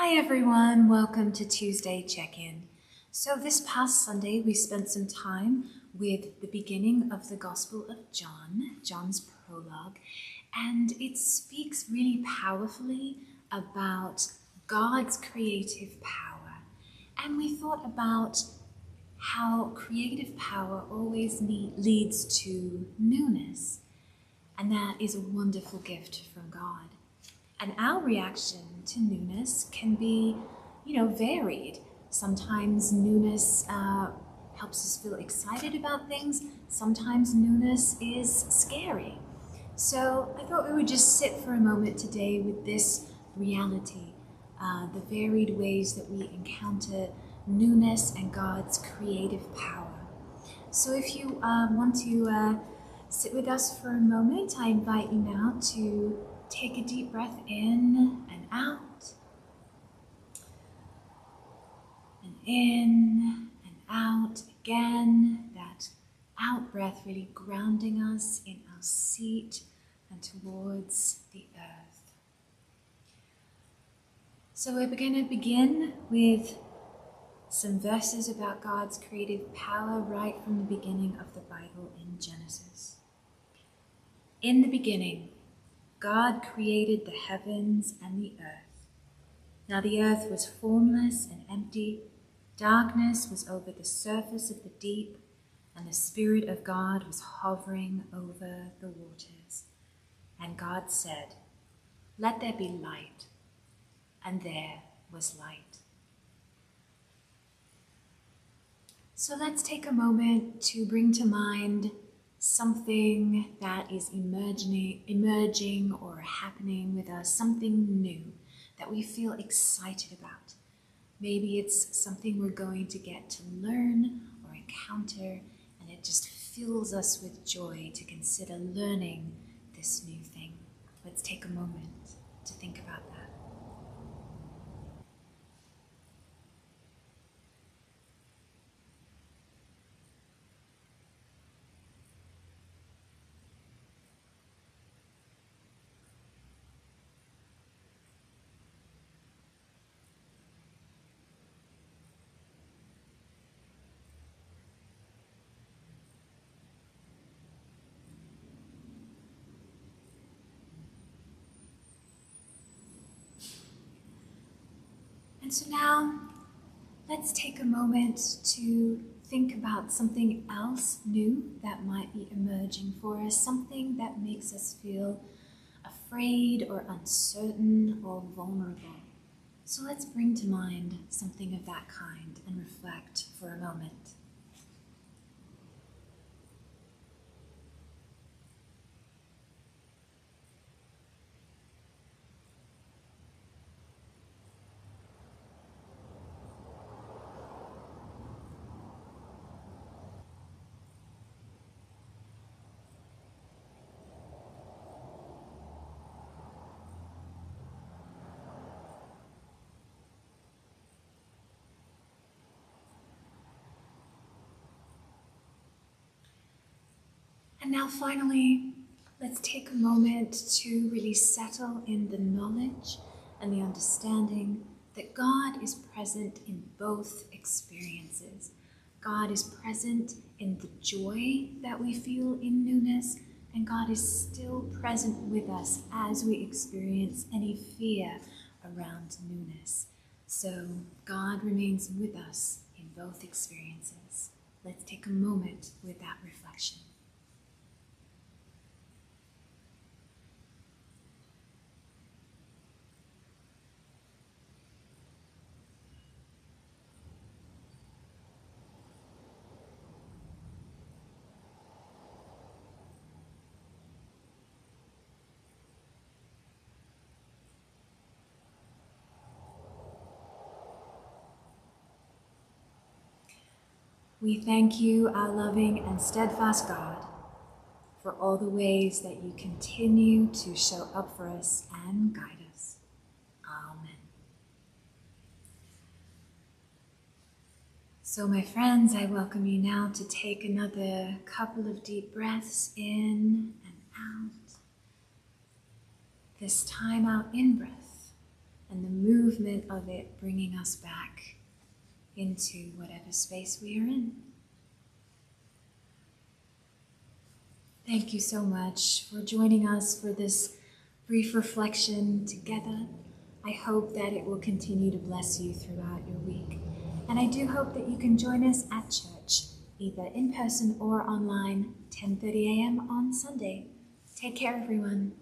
Hi everyone, welcome to Tuesday Check-In. So this past Sunday we spent some time with the beginning of the Gospel of John, John's prologue, and it speaks really powerfully about God's creative power. And we thought about how creative power always leads to newness, and that is a wonderful gift from God. And our reaction to newness can be, varied. Sometimes newness helps us feel excited about things. Sometimes newness is scary. So I thought we would just sit for a moment today with this reality, the varied ways that we encounter newness and God's creative power. So if you want to sit with us for a moment, I invite you now to take a deep breath in and out, and in and out again. That out breath really grounding us in our seat and towards the earth. So we're going to begin with some verses about God's creative power right from the beginning of the Bible in Genesis. In the beginning, God created the heavens and the earth. Now the earth was formless and empty. Darkness was over the surface of the deep, and the Spirit of God was hovering over the waters. And God said, "Let there be light." And there was light. So let's take a moment to bring to mind something that is emerging or happening with us, something new that we feel excited about. Maybe it's something we're going to get to learn or encounter, and it just fills us with joy to consider learning this new thing. Let's take a moment to think about that. And so now, let's take a moment to think about something else new that might be emerging for us, something that makes us feel afraid or uncertain or vulnerable. So let's bring to mind something of that kind and reflect for a moment. And now finally, let's take a moment to really settle in the knowledge and the understanding that God is present in both experiences. God is present in the joy that we feel in newness, and God is still present with us as we experience any fear around newness. So God remains with us in both experiences. Let's take a moment with that reflection. We thank you, our loving and steadfast God, for all the ways that you continue to show up for us and guide us. Amen. So my friends, I welcome you now to take another couple of deep breaths in and out. This time our in-breath and the movement movement of it bringing us back into whatever space we are in. Thank you so much for joining us for this brief reflection together. I hope that it will continue to bless you throughout your week. And I do hope that you can join us at church, either in person or online, 10:30 a.m. on Sunday. Take care, everyone.